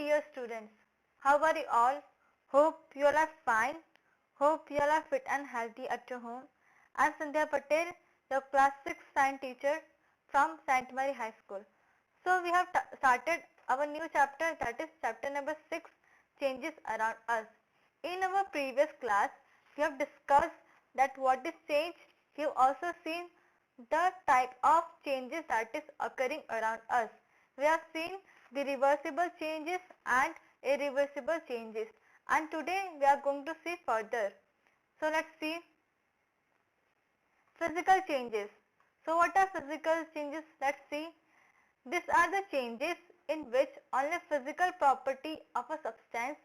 dear students, how are you all? Hope you all are fine. Hope you all are fit and healthy at your home. I am Sandhya Patel, your class 6 science teacher from St. Mary High School. So we have started our new chapter, that is chapter number 6, changes around us. In our previous class, we have discussed that what is change. We have also seen the type of changes that is occurring around us. We have seen the reversible changes and irreversible changes, and today we are going to see further. So let's see physical changes. So what are physical changes? Let's see. These are the changes in which only physical property of a substance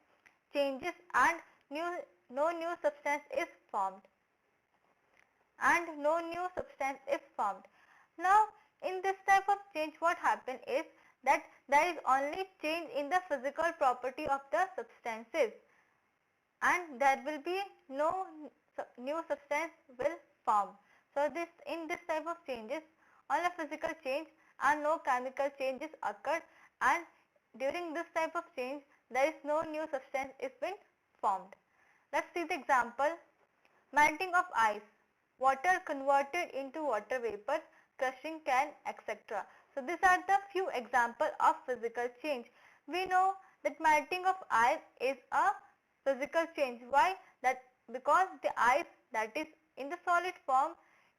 changes and no new substance is formed. Now, in this type of change, what happens is that there is only change in the physical property of the substances, and there will be no new substance will form. So in this type of changes, only physical change and no chemical changes occurred, and during this type of change, there is no new substance is been formed. Let's see the example. Melting of ice, water converted into water vapor, crushing can, etc. So these are the few examples of physical change. We know that melting of ice is a physical change. Why? That because the ice that is in the solid form,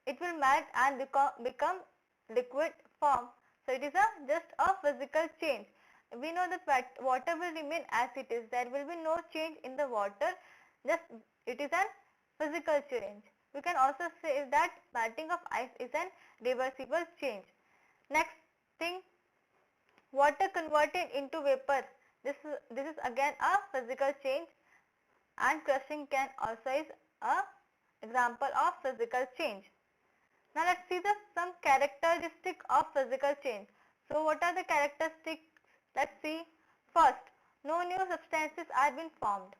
it will melt and become liquid form. So it is just a physical change. We know that water will remain as it is. There will be no change in the water. Just it is an physical change. We can also say that melting of ice is an reversible change. Next thing, water converted into vapor. This is again a physical change, and crushing can also is a example of physical change. Now let's see some characteristics of physical change. So what are the characteristics? Let's see. First, no new substances are being formed.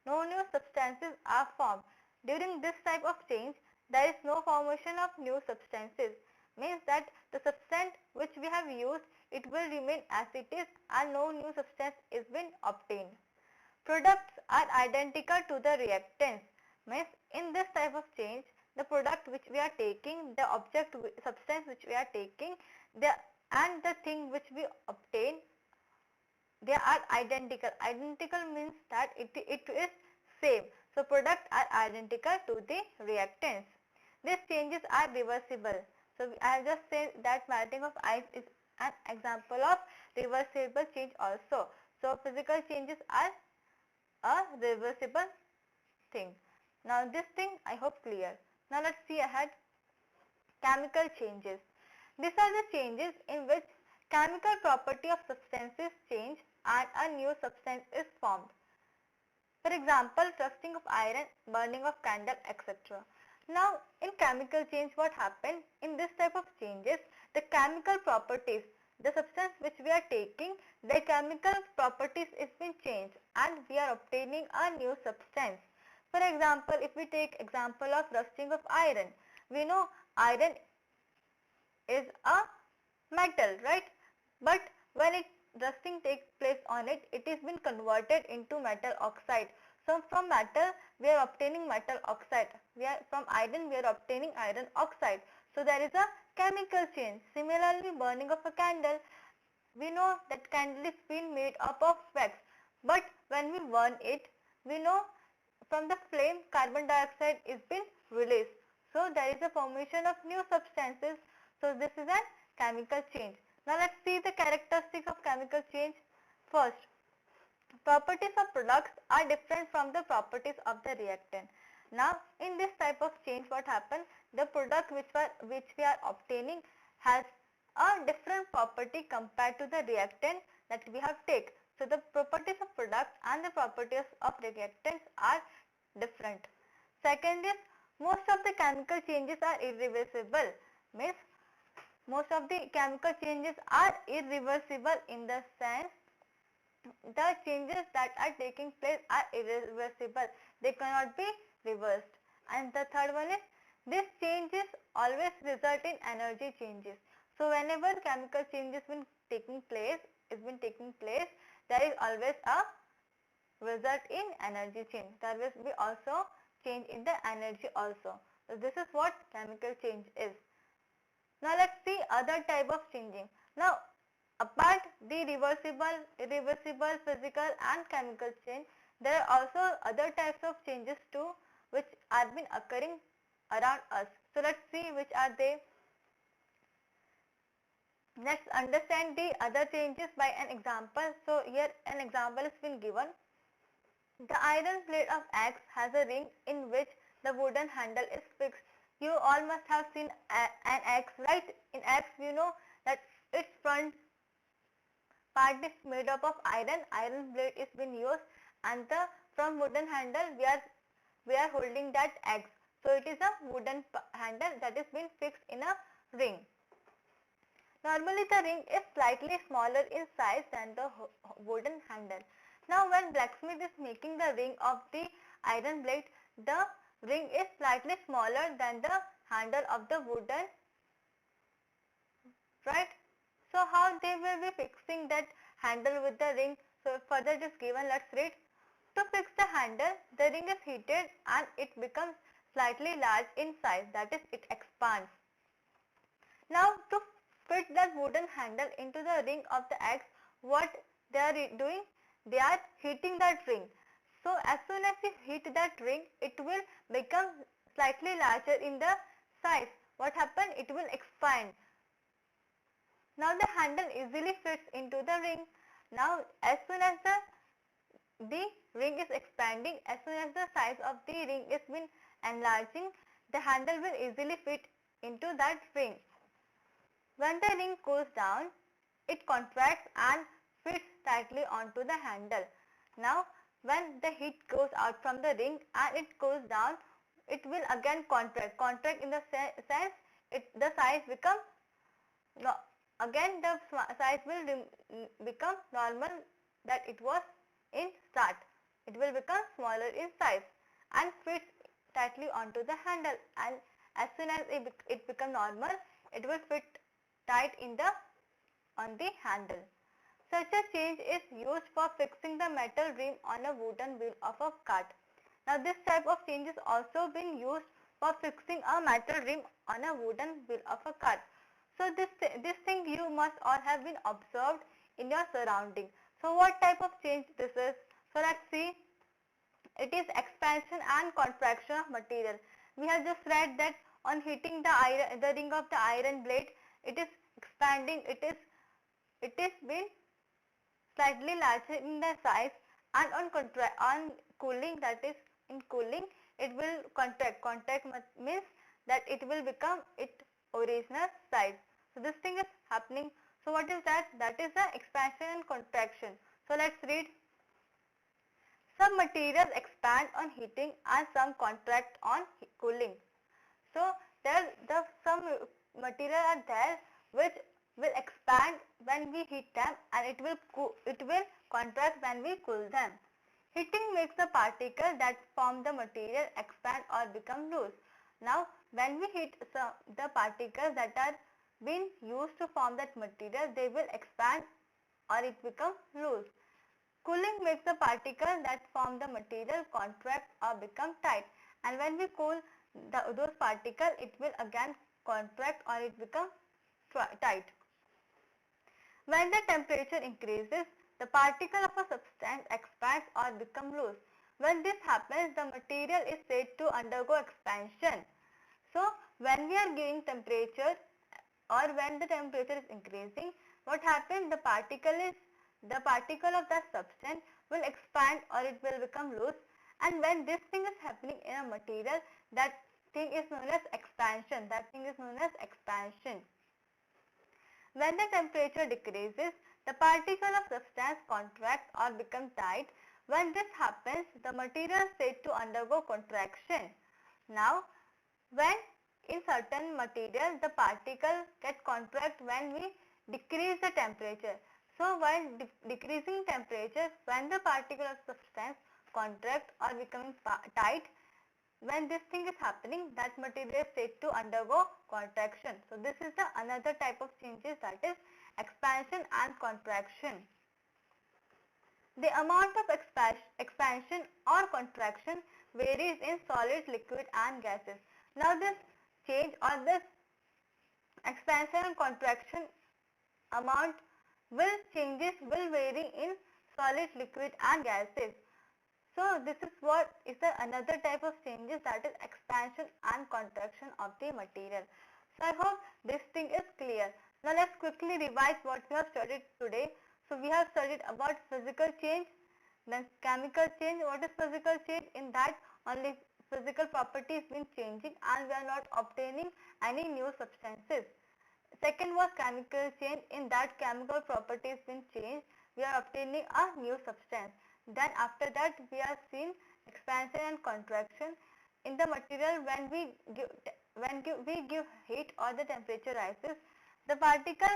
No new substances are formed. During this type of change, there is no formation of new substances. Means that the substance which we have used, it will remain as it is and no new substance is been obtained. Products are identical to the reactants. Means in this type of change, the product which we are taking, the substance which we are taking, and the thing which we obtain, they are identical. Identical means that it is same. So products are identical to the reactants. These changes are reversible. So I have just said that melting of ice is an example of reversible change also. So physical changes are a reversible thing. Now this thing I hope clear. Now let's see ahead. Chemical changes. These are the changes in which chemical property of substances change and a new substance is formed. For example, rusting of iron, burning of candle, etc. Now, in chemical change, what happens? In this type of changes, the chemical properties, the substance which we are taking, the chemical properties is being changed and we are obtaining a new substance. For example, if we take example of rusting of iron, we know iron is a metal, right? But when rusting takes place on it, it is been converted into metal oxide. So from metal we are obtaining metal oxide. From iron we are obtaining iron oxide. So there is a chemical change. Similarly, burning of a candle, we know that candle is being made up of wax. But when we burn it, we know from the flame carbon dioxide is being released. So there is a formation of new substances. So this is a chemical change. Now let's see the characteristics of chemical change. First, properties of products are different from the properties of the reactant. Now in this type of change, what happens? The product which we are obtaining has a different property compared to the reactant that we have taken. So the properties of product and the properties of reactants are different. Second is, most of the chemical changes are irreversible. Means most of the chemical changes are irreversible in the sense the changes that are taking place are irreversible. They cannot be reversed. And the third one is, these changes always result in energy changes. So whenever chemical changes been taking place, there is always a result in energy change. There will be also change in the energy also. So this is what chemical change is. Now let's see other type of changing. Now apart the reversible, irreversible, physical and chemical change, there are also other types of changes too which are been occurring around us. So let's see which are they. Let's understand the other changes by an example. So here an example has been given. The iron plate of axe has a ring in which the wooden handle is fixed. You all must have seen an axe, right? In axe you know that its front part is made up of iron. Iron blade is been used, and the from wooden handle we are holding that axe. So it is a wooden handle that is been fixed in a ring. Normally the ring is slightly smaller in size than the wooden handle. Now when blacksmith is making the ring of the iron blade, the ring is slightly smaller than the handle of the wooden, right? So how they will be fixing that handle with the ring? So further it is given, let's read. To fix the handle, the ring is heated and it becomes slightly large in size, that is it expands. Now to fit that wooden handle into the ring of the axe, what they are doing? They are heating that ring. So as soon as you heat that ring, it will become slightly larger in the size. What happened? It will expand. Now the handle easily fits into the ring. Now as soon as the ring is expanding, as soon as the size of the ring is been enlarging, the handle will easily fit into that ring. When the ring cools down, it contracts and fits tightly onto the handle. Now when the heat goes out from the ring and it cools down, it will again contract. Contract in the sense the size become again the size will become normal that it was in start. It will become smaller in size and fits tightly onto the handle, and as soon as it become normal, it will fit tight on the handle. Such a change is used for fixing the metal rim on a wooden wheel of a cart. Now this type of change is also been used for fixing a metal rim on a wooden wheel of a cart. So this thing you must all have been observed in your surrounding. So what type of change this is? So let's see. It is expansion and contraction of material. We have just read that on heating the ring of the iron blade, it is expanding. It is been slightly larger in the size, and on cooling, that is in cooling, it will contract. Contract means that it will become its original size. So this thing is happening. So what is that? That is the expansion and contraction. So let's read. Some materials expand on heating and some contract on cooling. So some material are there which will expand when we heat them, and it will contract when we cool them. Heating makes the particles that form the material expand or become loose. Now when we heat the particles that are being used to form that material, they will expand or it become loose. Cooling makes the particles that form the material contract or become tight, and when we cool those particles, it will again contract or it become tight. When the temperature increases, the particle of a substance expands or become loose. When this happens, the material is said to undergo expansion. So when we are giving temperature or when the temperature is increasing, what happens? The particle of that substance will expand or it will become loose, and when this thing is happening in a material, that thing is known as expansion. When the temperature decreases, the particle of substance contracts or become tight. When this happens, the material is said to undergo contraction. Now when in certain materials the particle get contract when we decrease the temperature. So while decreasing temperature, when the particle of substance contract or becoming tight, when this thing is happening, that material is said to undergo contraction. So this is the another type of changes, that is expansion and contraction. The amount of expansion or contraction varies in solid, liquid and gases. Now this change or this expansion and contraction amount will vary in solid, liquid and gases. So this is what is another type of changes, that is expansion and contraction of the material. So I hope this thing is clear. Now let's quickly revise what we have studied today. So we have studied about physical change, then chemical change. What is physical change? In that only physical properties been changing and we are not obtaining any new substances. Second was chemical change. In that chemical properties been changed, we are obtaining a new substance. Then after that we are seeing expansion and contraction. In the material, we give heat or the temperature rises, the particle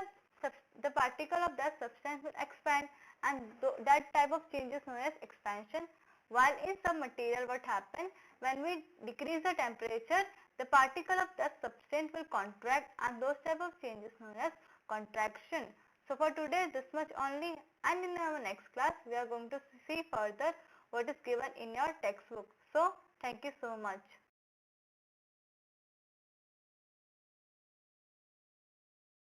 of that substance will expand, and that type of change is known as expansion. While in some material, what happens when we decrease the temperature, the particle of that substance will contract, and those type of changes known as contraction. So for today this much only, and in our next class we are going to see further what is given in your textbook. So thank you so much.